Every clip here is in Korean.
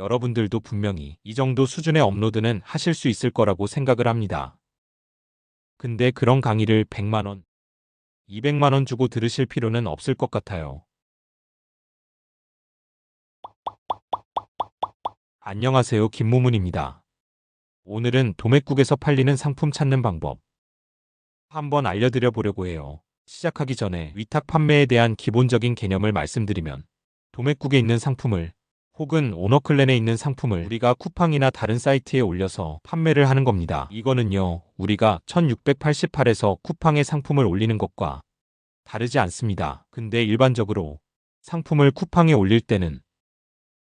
여러분들도 분명히 이 정도 수준의 업로드는 하실 수 있을 거라고 생각을 합니다. 근데 그런 강의를 100만원, 200만원 주고 들으실 필요는 없을 것 같아요. 안녕하세요, 김무문입니다. 오늘은 도매국에서 팔리는 상품 찾는 방법 한번 알려드려 보려고 해요. 시작하기 전에 위탁 판매에 대한 기본적인 개념을 말씀드리면, 도매국에 있는 상품을 혹은 오너클랜에 있는 상품을 우리가 쿠팡이나 다른 사이트에 올려서 판매를 하는 겁니다. 이거는요, 우리가 1688에서 쿠팡에 상품을 올리는 것과 다르지 않습니다. 근데 일반적으로 상품을 쿠팡에 올릴 때는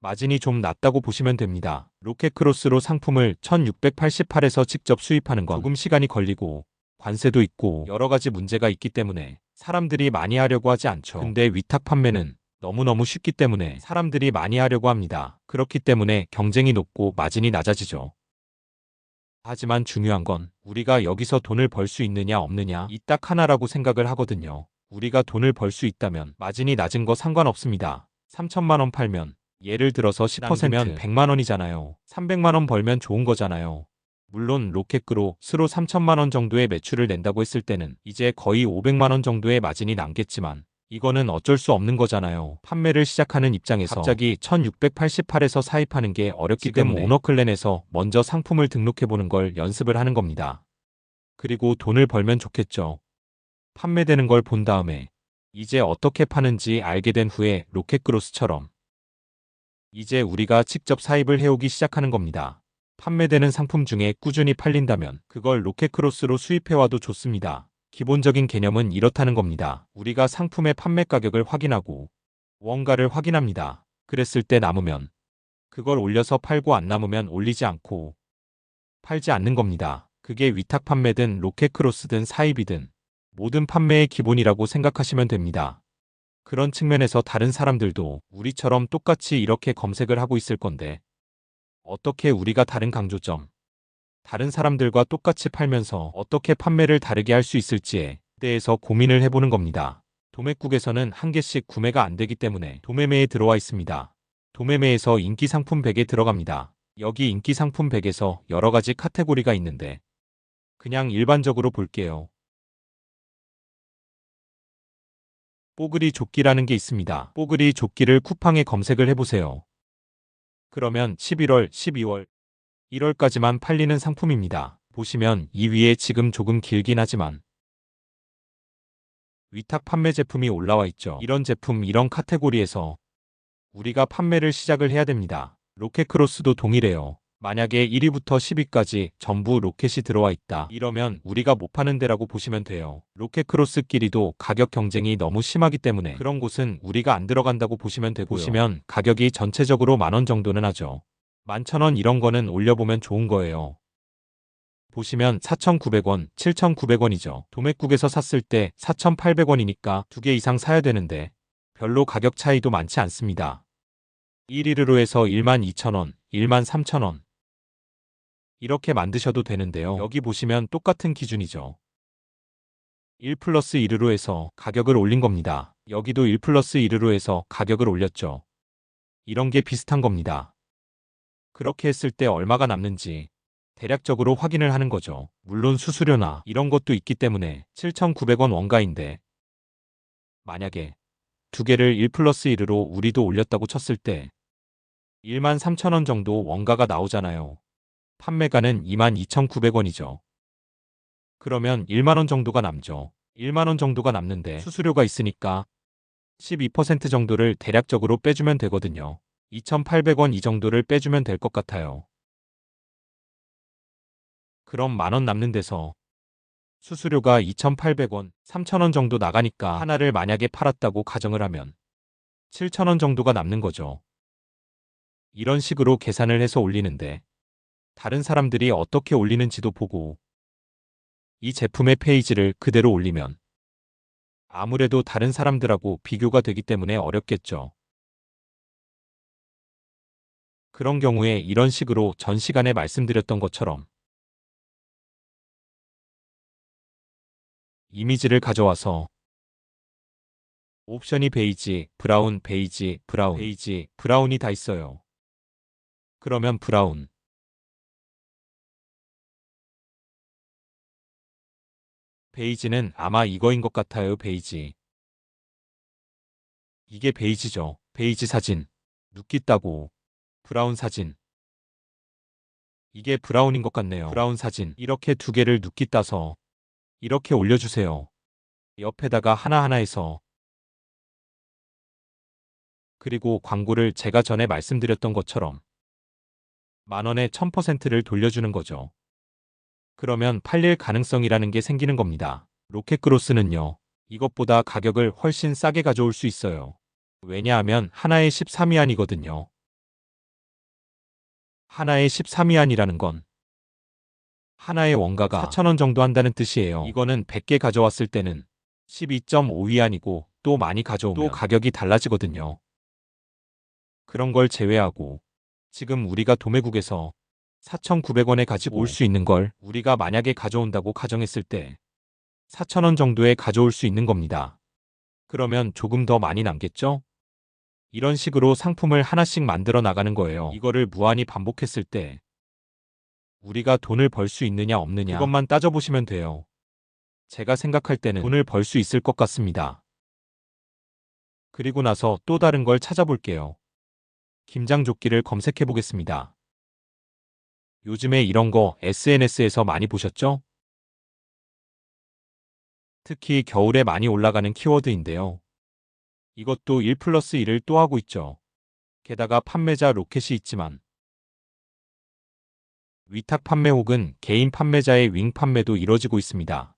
마진이 좀 낮다고 보시면 됩니다. 로켓크로스로 상품을 1688에서 직접 수입하는 건 조금 시간이 걸리고 관세도 있고 여러 가지 문제가 있기 때문에 사람들이 많이 하려고 하지 않죠. 근데 위탁 판매는 너무너무 쉽기 때문에 사람들이 많이 하려고 합니다. 그렇기 때문에 경쟁이 높고 마진이 낮아지죠. 하지만 중요한 건 우리가 여기서 돈을 벌 수 있느냐 없느냐 이 딱 하나라고 생각을 하거든요. 우리가 돈을 벌 수 있다면 마진이 낮은 거 상관없습니다. 3천만 원 팔면 예를 들어서 10%면 100만 원이잖아요. 300만 원 벌면 좋은 거잖아요. 물론 로켓그로스로 3천만 원 정도의 매출을 낸다고 했을 때는 이제 거의 500만 원 정도의 마진이 남겠지만 이거는 어쩔 수 없는 거잖아요. 판매를 시작하는 입장에서 갑자기 1688에서 사입하는 게 어렵기 때문에 오너클랜에서 먼저 상품을 등록해보는 걸 연습을 하는 겁니다. 그리고 돈을 벌면 좋겠죠. 판매되는 걸 본 다음에 이제 어떻게 파는지 알게 된 후에 로켓그로스처럼 이제 우리가 직접 사입을 해오기 시작하는 겁니다. 판매되는 상품 중에 꾸준히 팔린다면 그걸 로켓크로스로 수입해와도 좋습니다. 기본적인 개념은 이렇다는 겁니다. 우리가 상품의 판매 가격을 확인하고 원가를 확인합니다. 그랬을 때 남으면 그걸 올려서 팔고 안 남으면 올리지 않고 팔지 않는 겁니다. 그게 위탁 판매든 로켓크로스든 사입이든 모든 판매의 기본이라고 생각하시면 됩니다. 그런 측면에서 다른 사람들도 우리처럼 똑같이 이렇게 검색을 하고 있을 건데 어떻게 우리가 다른 강조점, 다른 사람들과 똑같이 팔면서 어떻게 판매를 다르게 할 수 있을지에 대해서 고민을 해보는 겁니다. 도매국에서는 한 개씩 구매가 안 되기 때문에 도매매에 들어와 있습니다. 도매매에서 인기 상품 100에 들어갑니다. 여기 인기 상품 100에서 여러 가지 카테고리가 있는데 그냥 일반적으로 볼게요. 뽀글이 조끼라는 게 있습니다. 뽀글이 조끼를 쿠팡에 검색을 해보세요. 그러면 11월, 12월, 1월까지만 팔리는 상품입니다. 보시면 이 위에 지금 조금 길긴 하지만 위탁 판매 제품이 올라와 있죠. 이런 제품, 이런 카테고리에서 우리가 판매를 시작을 해야 됩니다. 로켓크로스도 동일해요. 만약에 1위부터 10위까지 전부 로켓이 들어와 있다. 이러면 우리가 못 파는 데라고 보시면 돼요. 로켓크로스끼리도 가격 경쟁이 너무 심하기 때문에 그런 곳은 우리가 안 들어간다고 보시면 되고요. 보시면 가격이 전체적으로 10,000원 정도는 하죠. 11,000원 이런 거는 올려보면 좋은 거예요. 보시면 4,900원, 7,900원이죠. 도매국에서 샀을 때 4,800원이니까 2개 이상 사야 되는데 별로 가격 차이도 많지 않습니다. 1위로 해서 12,000원, 13,000원 이렇게 만드셔도 되는데요. 여기 보시면 똑같은 기준이죠. 1 플러스 1으로 해서 가격을 올린 겁니다. 여기도 1 플러스 1으로 해서 가격을 올렸죠. 이런 게 비슷한 겁니다. 그렇게 했을 때 얼마가 남는지 대략적으로 확인을 하는 거죠. 물론 수수료나 이런 것도 있기 때문에 7,900원 원가인데 만약에 두 개를 1 플러스 1으로 우리도 올렸다고 쳤을 때 13,000원 정도 원가가 나오잖아요. 판매가는 22,900원이죠. 그러면 1만원 정도가 남죠. 1만원 정도가 남는데 수수료가 있으니까 12% 정도를 대략적으로 빼주면 되거든요. 2,800원 이 정도를 빼주면 될 것 같아요. 그럼 10,000원 남는 데서 수수료가 2,800원, 3,000원 정도 나가니까 하나를 만약에 팔았다고 가정을 하면 7,000원 정도가 남는 거죠. 이런 식으로 계산을 해서 올리는데 다른 사람들이 어떻게 올리는지도 보고 이 제품의 페이지를 그대로 올리면 아무래도 다른 사람들하고 비교가 되기 때문에 어렵겠죠. 그런 경우에 이런 식으로 전 시간에 말씀드렸던 것처럼 이미지를 가져와서 옵션이 베이지, 브라운, 베이지, 브라운, 베이지, 브라운이 다 있어요. 그러면 브라운. 베이지는 아마 이거인 것 같아요. 베이지. 이게 베이지죠. 베이지 사진. 눕기 따고. 브라운 사진. 이게 브라운인 것 같네요. 브라운 사진. 이렇게 두 개를 눕기 따서 이렇게 올려주세요. 옆에다가 하나하나 해서. 그리고 광고를 제가 전에 말씀드렸던 것처럼 10,000원에 1000%를 돌려주는 거죠. 그러면 팔릴 가능성이라는 게 생기는 겁니다. 로켓그로스는요, 이것보다 가격을 훨씬 싸게 가져올 수 있어요. 왜냐하면 하나에 13위안이거든요. 하나에 13위안이라는 건 하나의 원가가 4,000원 정도 한다는 뜻이에요. 이거는 100개 가져왔을 때는 12.5위안이고 또 많이 가져오면 또 가격이 달라지거든요. 그런 걸 제외하고 지금 우리가 도매국에서 4,900원에 가지고 올 수 있는 걸 우리가 만약에 가져온다고 가정했을 때 4,000원 정도에 가져올 수 있는 겁니다. 그러면 조금 더 많이 남겠죠? 이런 식으로 상품을 하나씩 만들어 나가는 거예요. 이거를 무한히 반복했을 때 우리가 돈을 벌 수 있느냐 없느냐 그것만 따져보시면 돼요. 제가 생각할 때는 돈을 벌 수 있을 것 같습니다. 그리고 나서 또 다른 걸 찾아볼게요. 김장조끼를 검색해 보겠습니다. 요즘에 이런 거 SNS에서 많이 보셨죠? 특히 겨울에 많이 올라가는 키워드인데요. 이것도 1+1을 또 하고 있죠. 게다가 판매자 로켓이 있지만 위탁 판매 혹은 개인 판매자의 윙 판매도 이뤄지고 있습니다.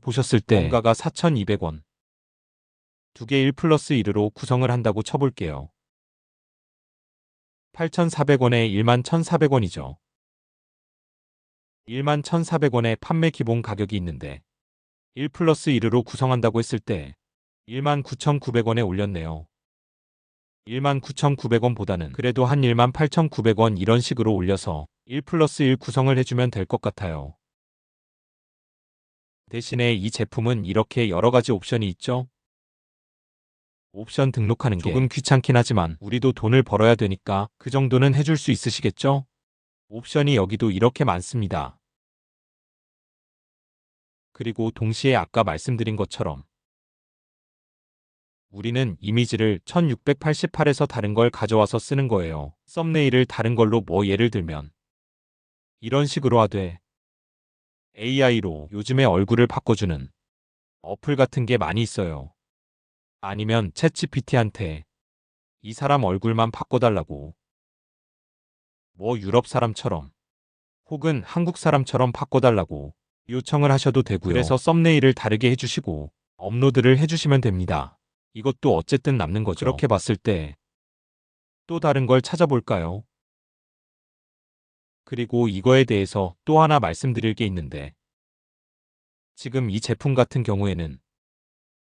보셨을 때 원가가 4,200원. 두 개 1+1으로 구성을 한다고 쳐볼게요. 8,400원에 11,400원이죠. 11,400원의 판매 기본 가격이 있는데 1+1으로 구성한다고 했을 때 19,900원에 올렸네요. 19,900원보다는 그래도 한 18,900원 이런 식으로 올려서 1+1 구성을 해주면 될 것 같아요. 대신에 이 제품은 이렇게 여러 가지 옵션이 있죠. 옵션 등록하는 게 조금 귀찮긴 하지만 우리도 돈을 벌어야 되니까 그 정도는 해줄 수 있으시겠죠? 옵션이 여기도 이렇게 많습니다. 그리고 동시에 아까 말씀드린 것처럼 우리는 이미지를 1688에서 다른 걸 가져와서 쓰는 거예요. 썸네일을 다른 걸로 예를 들면 이런 식으로 하되 AI로 요즘에 얼굴을 바꿔주는 어플 같은 게 많이 있어요. 아니면 챗GPT한테 이 사람 얼굴만 바꿔달라고 유럽 사람처럼 혹은 한국 사람처럼 바꿔달라고 요청을 하셔도 되고요. 그래서 썸네일을 다르게 해주시고 업로드를 해주시면 됩니다. 이것도 어쨌든 남는 거죠. 그렇게 봤을 때 또 다른 걸 찾아볼까요? 그리고 이거에 대해서 또 하나 말씀드릴 게 있는데 지금 이 제품 같은 경우에는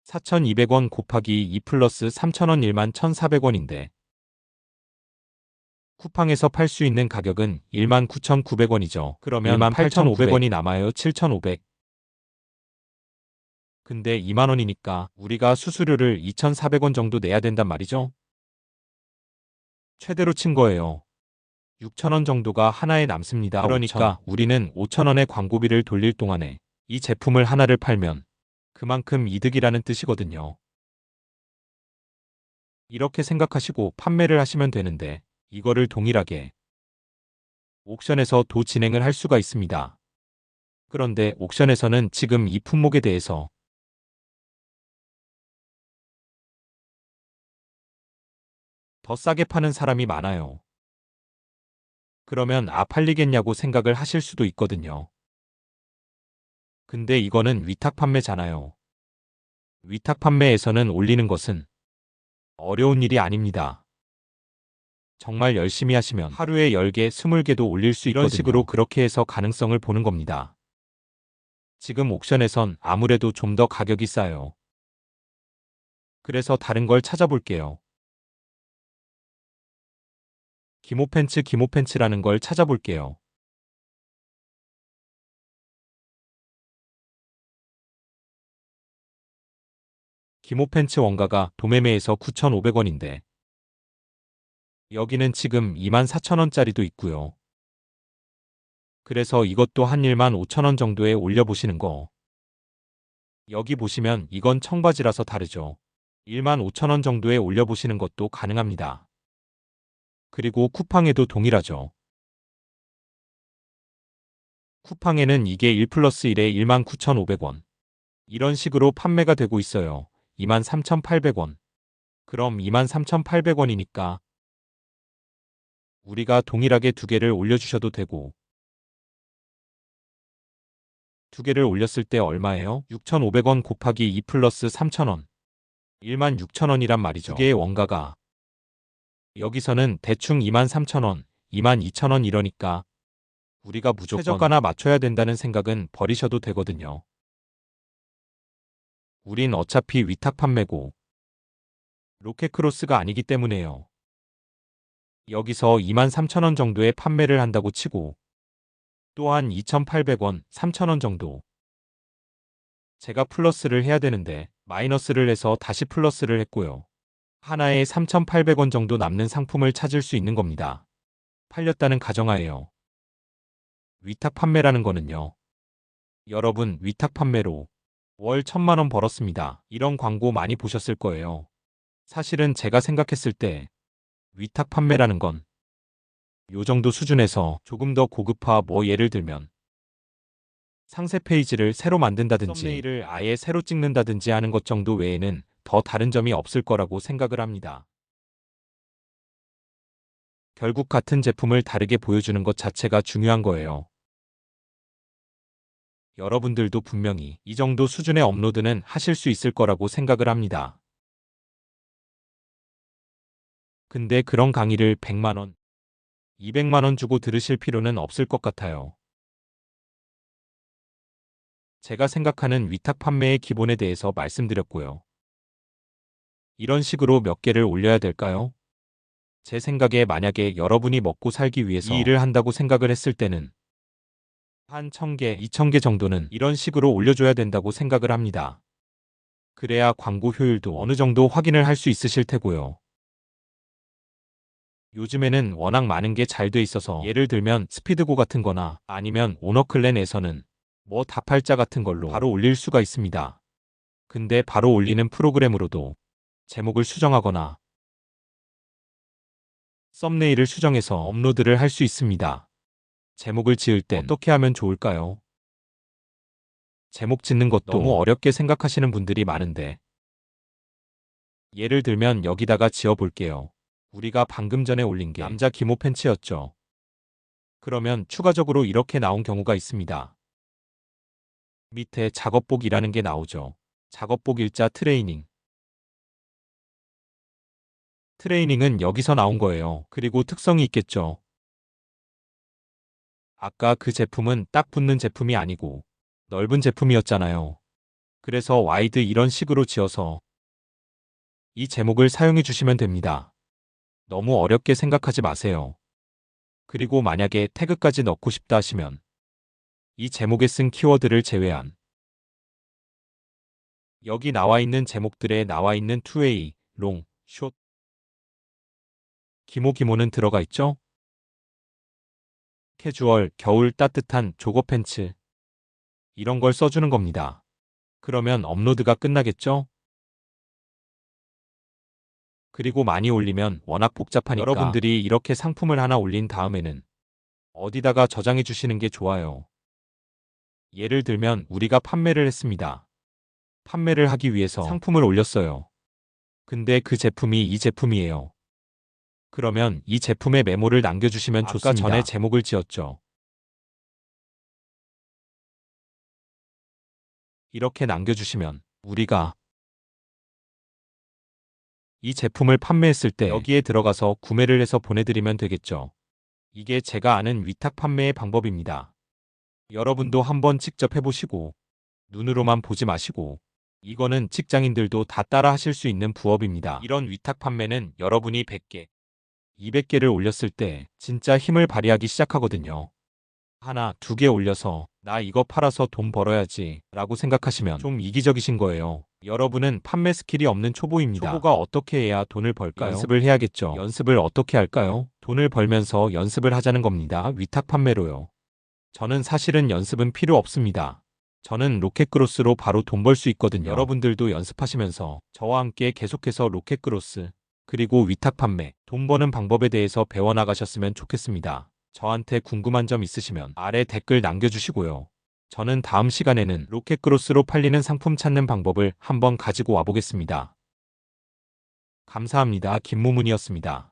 4,200원 곱하기 2 플러스 3,000원 11,400원인데 쿠팡에서 팔 수 있는 가격은 19,900원이죠. 그러면 18,500원이 남아요. 7,500. 근데 20,000원이니까 우리가 수수료를 2,400원 정도 내야 된단 말이죠. 최대로 친 거예요. 6,000원 정도가 하나에 남습니다. 그러니까 5,000. 우리는 5,000원의 광고비를 돌릴 동안에 이 제품을 하나를 팔면 그만큼 이득이라는 뜻이거든요. 이렇게 생각하시고 판매를 하시면 되는데 이거를 동일하게 옥션에서도 진행을 할 수가 있습니다. 그런데 옥션에서는 지금 이 품목에 대해서 더 싸게 파는 사람이 많아요. 그러면 팔리겠냐고 생각을 하실 수도 있거든요. 근데 이거는 위탁 판매잖아요. 위탁 판매에서는 올리는 것은 어려운 일이 아닙니다. 정말 열심히 하시면 하루에 10개, 20개도 올릴 수 있거든요. 이런 식으로 그렇게 해서 가능성을 보는 겁니다. 지금 옥션에선 아무래도 좀 더 가격이 싸요. 그래서 다른 걸 찾아볼게요. 기모팬츠라는 걸 찾아볼게요. 기모팬츠 원가가 도매매에서 9,500원인데 여기는 지금 24,000원짜리도 있고요. 그래서 이것도 한 15,000원 정도에 올려보시는 거. 여기 보시면 이건 청바지라서 다르죠. 15,000원 정도에 올려보시는 것도 가능합니다. 그리고 쿠팡에도 동일하죠. 쿠팡에는 이게 1 플러스 1에 19,500원. 이런 식으로 판매가 되고 있어요. 23,800원. 그럼 23,800원이니까 우리가 동일하게 두 개를 올려주셔도 되고, 두 개를 올렸을 때 얼마예요? 6,500원 곱하기 2 플러스 3,000원. 16,000원이란 말이죠. 두 개의 원가가 여기서는 대충 23,000원, 22,000원 이러니까 우리가 무조건 최저가나 맞춰야 된다는 생각은 버리셔도 되거든요. 우린 어차피 위탁 판매고 로켓크로스가 아니기 때문에요. 여기서 23,000원 정도의 판매를 한다고 치고 또한 2,800원, 3,000원 정도. 제가 플러스를 해야 되는데 마이너스를 해서 다시 플러스를 했고요. 하나에 3,800원 정도 남는 상품을 찾을 수 있는 겁니다. 팔렸다는 가정하에요. 위탁 판매라는 거는요. 여러분, 위탁 판매로 월 1,000만 원 벌었습니다. 이런 광고 많이 보셨을 거예요. 사실은 제가 생각했을 때 위탁 판매라는 건 요 정도 수준에서 조금 더 고급화, 예를 들면 상세 페이지를 새로 만든다든지 썸네일을 아예 새로 찍는다든지 하는 것 정도 외에는 더 다른 점이 없을 거라고 생각을 합니다. 결국 같은 제품을 다르게 보여주는 것 자체가 중요한 거예요. 여러분들도 분명히 이 정도 수준의 업로드는 하실 수 있을 거라고 생각을 합니다. 근데 그런 강의를 100만 원, 200만 원 주고 들으실 필요는 없을 것 같아요. 제가 생각하는 위탁 판매의 기본에 대해서 말씀드렸고요. 이런 식으로 몇 개를 올려야 될까요? 제 생각에 만약에 여러분이 먹고 살기 위해서 이 일을 한다고 생각을 했을 때는 한 1,000개, 2,000개 정도는 이런 식으로 올려줘야 된다고 생각을 합니다. 그래야 광고 효율도 어느 정도 확인을 할 수 있으실 테고요. 요즘에는 워낙 많은 게 잘 돼 있어서 예를 들면 스피드고 같은 거나 아니면 오너클랜에서는 다팔자 같은 걸로 바로 올릴 수가 있습니다. 근데 바로 올리는 프로그램으로도 제목을 수정하거나 썸네일을 수정해서 업로드를 할 수 있습니다. 제목을 지을 땐 어떻게 하면 좋을까요? 제목 짓는 것도 너무 어렵게 생각하시는 분들이 많은데 예를 들면 여기다가 지어볼게요. 우리가 방금 전에 올린 게 남자 기모 팬츠였죠. 그러면 추가적으로 이렇게 나온 경우가 있습니다. 밑에 작업복이라는 게 나오죠. 작업복 일자 트레이닝. 트레이닝은 여기서 나온 거예요. 그리고 특성이 있겠죠. 아까 그 제품은 딱 붙는 제품이 아니고 넓은 제품이었잖아요. 그래서 와이드 이런 식으로 지어서 이 제목을 사용해 주시면 됩니다. 너무 어렵게 생각하지 마세요. 그리고 만약에 태그까지 넣고 싶다 하시면 이 제목에 쓴 키워드를 제외한 여기 나와 있는 제목들에 나와 있는 2A, 롱, 숏, 기모는 들어가 있죠? 캐주얼, 겨울 따뜻한 조거 팬츠 이런 걸 써주는 겁니다. 그러면 업로드가 끝나겠죠? 그리고 많이 올리면 워낙 복잡하니까 여러분들이 이렇게 상품을 하나 올린 다음에는 어디다가 저장해 주시는 게 좋아요. 예를 들면 우리가 판매를 했습니다. 판매를 하기 위해서 상품을 올렸어요. 근데 그 제품이 이 제품이에요. 그러면 이 제품의 메모를 남겨주시면 좋습니다. 아까 전에 제목을 지었죠. 이렇게 남겨주시면 우리가 이 제품을 판매했을 때 여기에 들어가서 구매를 해서 보내드리면 되겠죠. 이게 제가 아는 위탁 판매의 방법입니다. 여러분도 한번 직접 해보시고 눈으로만 보지 마시고 이거는 직장인들도 다 따라 하실 수 있는 부업입니다. 이런 위탁 판매는 여러분이 100개, 200개를 올렸을 때 진짜 힘을 발휘하기 시작하거든요. 하나, 두 개 올려서 나 이거 팔아서 돈 벌어야지 라고 생각하시면 좀 이기적이신 거예요. 여러분은 판매 스킬이 없는 초보입니다. 초보가 어떻게 해야 돈을 벌까요? 연습을 해야겠죠. 연습을 어떻게 할까요? 돈을 벌면서 연습을 하자는 겁니다. 위탁 판매로요. 저는 사실은 연습은 필요 없습니다. 저는 로켓크로스로 바로 돈 벌 수 있거든요. 여러분들도 연습하시면서 저와 함께 계속해서 로켓크로스 그리고 위탁 판매, 돈 버는 방법에 대해서 배워나가셨으면 좋겠습니다. 저한테 궁금한 점 있으시면 아래 댓글 남겨주시고요. 저는 다음 시간에는 로켓크로스로 팔리는 상품 찾는 방법을 한번 가지고 와보겠습니다. 감사합니다. 김무문이었습니다.